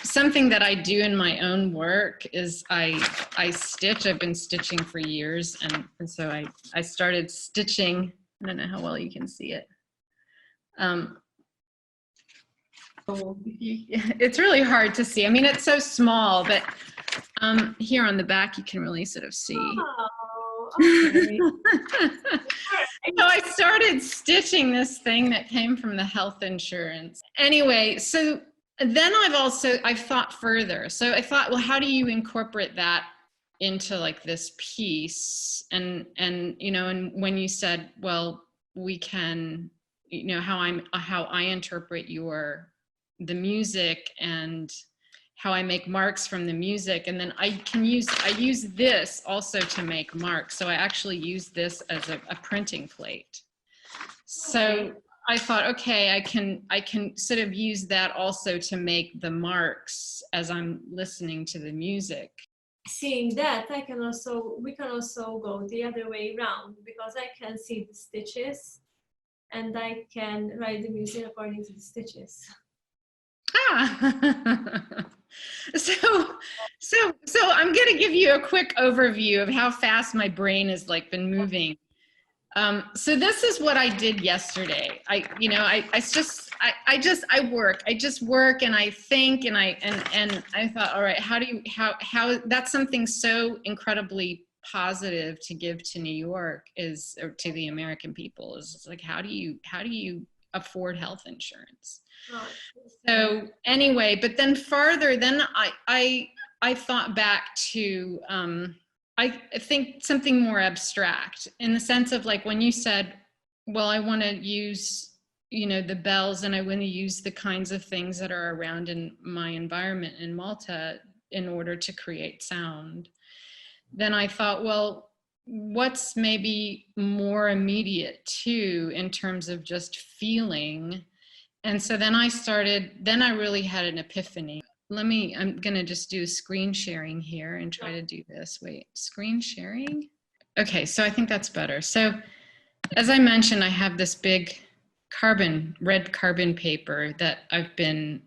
something that I do in my own work is I stitch. I've been stitching for years, and so I started stitching. I don't know how well you can see it. It's really hard to see. I mean, it's so small, but here on the back you can really sort of see. Oh, okay. So I started stitching this thing that came from the health insurance. Anyway, so then I thought further. So I thought, well, how do you incorporate that into like this piece? And you know, and when you said, well, we can, you know, how I interpret the music and how I make marks from the music, and then I use this also to make marks. So I actually use this as a printing plate. So I thought, okay, I can sort of use that also to make the marks as I'm listening to the music. Seeing that, we can also go the other way around, because I can see the stitches and I can write the music according to the stitches. Ah. So I'm going to give you a quick overview of how fast my brain has like been moving. So this is what I did yesterday. I just work and I think and I thought, all right, how that's something so incredibly positive to give to New York or to the American people is like, how do you afford health insurance? So anyway, but then farther, then I thought back to, I think something more abstract in the sense of like when you said, well, I want to use, you know, the bells and I want to use the kinds of things that are around in my environment in Malta in order to create sound. Then I thought, well, what's maybe more immediate too in terms of just feeling? And so then I really had an epiphany. I'm gonna just do screen sharing here and try to do this. Wait, screen sharing? Okay, so I think that's better. So as I mentioned, I have this big red carbon paper that I've been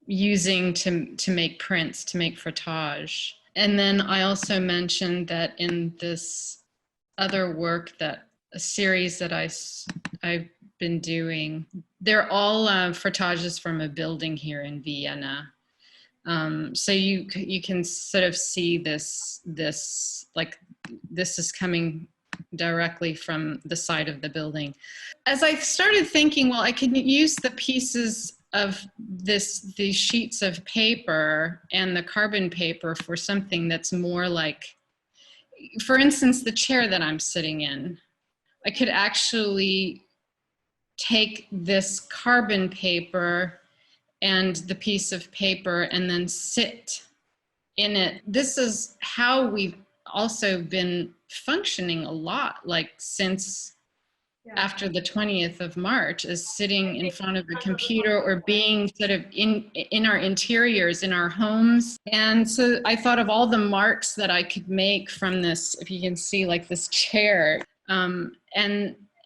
using to make prints, to make frottage. And then I also mentioned that in this other work, that a series that I've been doing, they're all frottages from a building here in Vienna. So you can sort of see this is coming directly from the side of the building. As I started thinking, well, I can use the pieces of these sheets of paper and the carbon paper for something that's more like, for instance, the chair that I'm sitting in. I could actually take this carbon paper and the piece of paper and then sit in it. This is how we've also been functioning a lot, like since after the 20th of March, is sitting in front of a computer or being sort of in our interiors, in our homes. And so I thought of all the marks that I could make from this, if you can see, like this chair.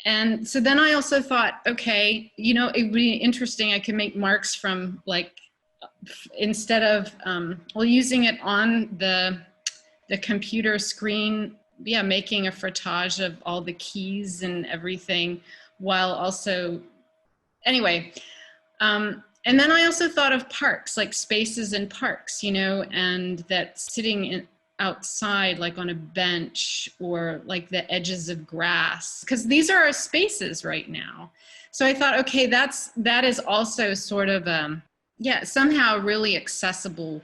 And so then I also thought, okay, you know, it'd be interesting. I could make marks from like, instead of, using it on the computer screen, yeah, making a frottage of all the keys and everything, while also, anyway. And then I also thought of parks, like spaces in parks, you know, and that sitting outside, like on a bench or like the edges of grass, because these are our spaces right now. So I thought, okay, that is also sort of, somehow a really accessible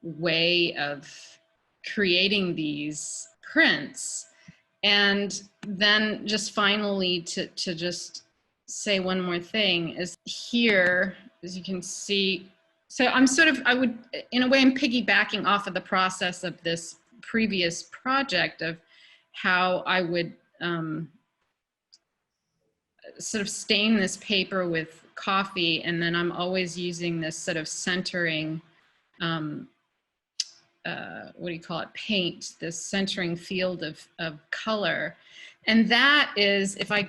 way of creating these prints. And then just finally to just say one more thing is here, as you can see, so I would, in a way, I'm piggybacking off of the process of this previous project of how I would sort of stain this paper with coffee, and then I'm always using this sort of centering, what do you call it, paint, this centering field of color. And that is, if I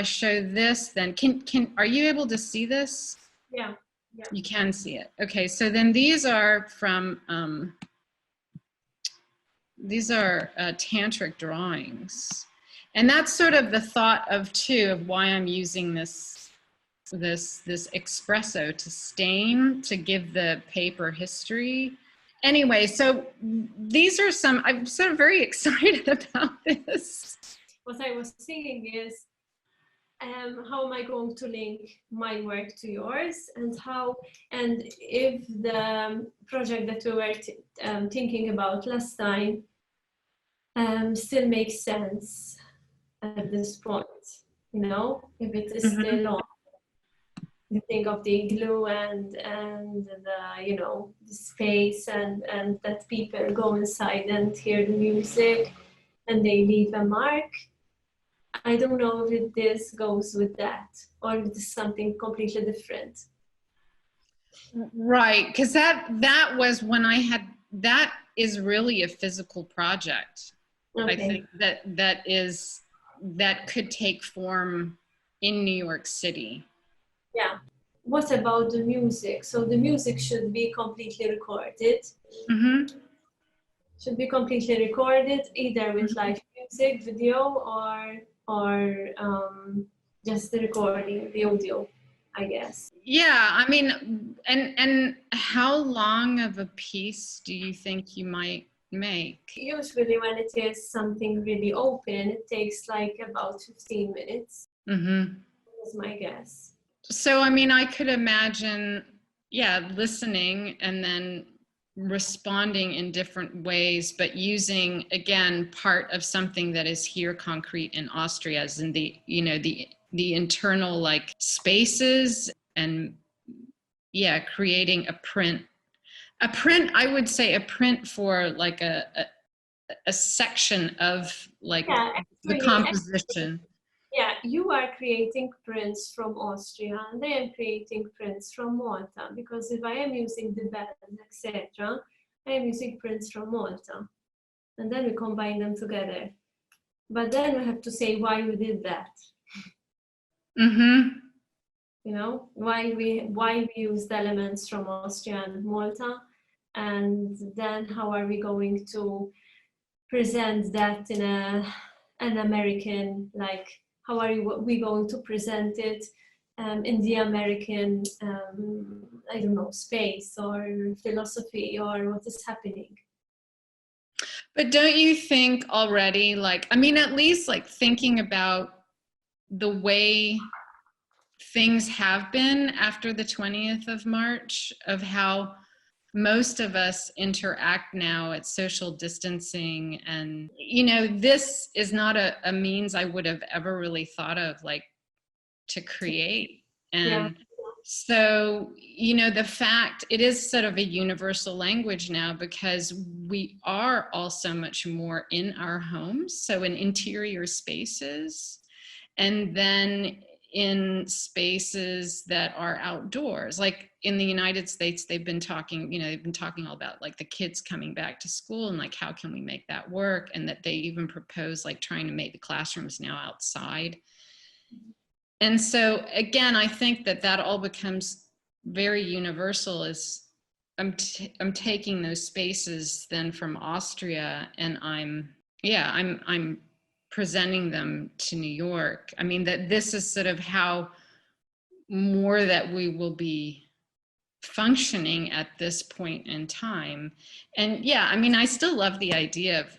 show this, then are you able to see this? Yeah. Yeah. You can see it. Okay, so then these are from, these are tantric drawings. And that's sort of the thought of too, of why I'm using this espresso to stain, to give the paper history. Anyway, so these are some, I'm sort of very excited about this. What I was thinking is, how am I going to link my work to yours, and if the project that we were thinking about last time still makes sense at this point, you know, if it is still on. You think of the glue and the, you know, the space and that people go inside and hear the music and they leave a mark. I don't know if this goes with that or if it's something completely different. Right, because that was when I had, that is really a physical project. Okay. I think that could take form in New York City. Yeah. What about the music? So the music should be completely recorded. Mm-hmm. Should be completely recorded, either with live music, video, or just the recording, the audio, I guess. Yeah, I mean, and how long of a piece do you think you might make? Usually when it is something really open, it takes like about 15 minutes. Mm-hmm. Is my guess. So, I mean, I could imagine, yeah, listening and then responding in different ways, but using, again, part of something that is here concrete in Austria, as in the, you know, the internal like spaces, and yeah, creating a print, I would say a print for like a section of like the composition. Yeah, you are creating prints from Austria and I am creating prints from Malta, because if I am using the bells, etc., I am using prints from Malta. And then we combine them together. But then we have to say why we did that. Mm-hmm. You know, why we used elements from Austria and Malta, and then how are we going to present that in an American, like, how are we going to present it in the American, I don't know, space or philosophy or what is happening. But don't you think already, like, I mean, at least like thinking about the way things have been after the 20th of March, of how most of us interact now at social distancing, and you know, this is not a means I would have ever really thought of, like, to create. And yeah. So, you know, the fact it is sort of a universal language now, because we are all so much more in our homes, so in interior spaces, and then in spaces that are outdoors. Like in the United States, they've been talking, you know, they've been talking all about like the kids coming back to school and like, how can we make that work? And that they even propose like trying to make the classrooms now outside. And so again, I think that all becomes very universal. Is I'm taking those spaces then from Austria, and I'm presenting them to New York. I mean, that this is sort of how more that we will be functioning at this point in time. And yeah, I mean, I still love the idea of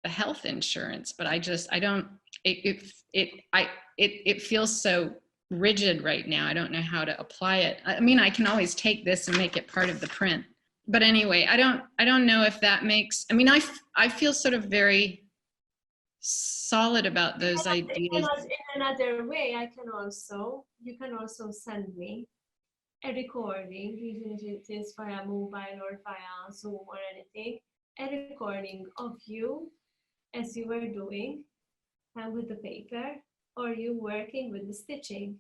the health insurance, but I don't, it feels so rigid right now. I don't know how to apply it. I mean, I can always take this and make it part of the print. But anyway, I don't know if that makes, I mean, I feel sort of very solid about those ideas. In another way, you can also send me a recording, even if it is via mobile or via Zoom or anything, a recording of you as you were doing with the paper, or you working with the stitching.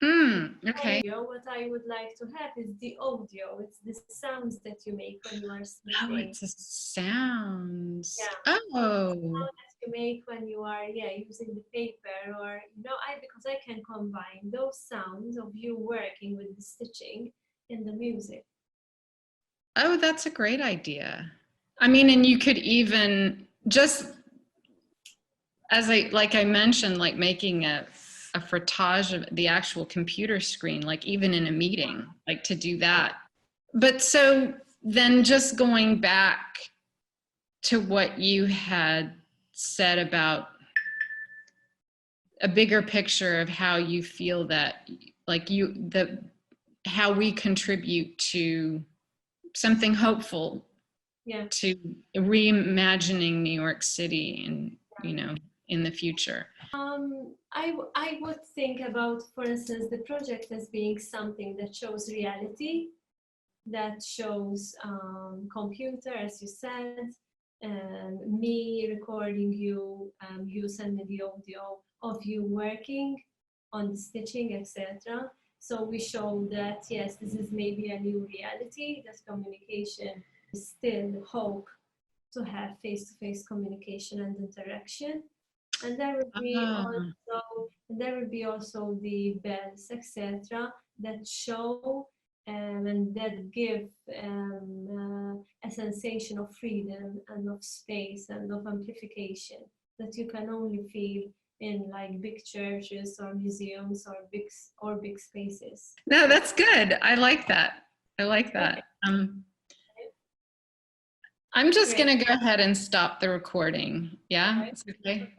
Okay. What I would like to have is the audio. It's the sounds that you make when you are stitching. Oh, it's the sounds. Yeah. Oh. The sound that you make when you are using the paper, or because I can combine those sounds of you working with the stitching in the music. Oh, that's a great idea. I mean, and you could even just, as like I mentioned, like making a frottage of the actual computer screen, like even in a meeting, like to do that. But so then just going back to what you had said about a bigger picture of how you feel that, like how we contribute to something hopeful, Yeah. to reimagining New York City and, in the future. I would think about, for instance, the project as being something that shows reality, that shows computer, as you said, me recording you, you send me the audio of you working on the stitching, etc. So we show that, yes, this is maybe a new reality, that communication is still hope to have face-to-face communication and interaction. And there will be also the bells, etc., that show and that give a sensation of freedom and of space and of amplification that you can only feel in like big churches or museums or big spaces. No, that's good. I like that. I like that. I'm just going to go ahead and stop the recording. Yeah, it's okay.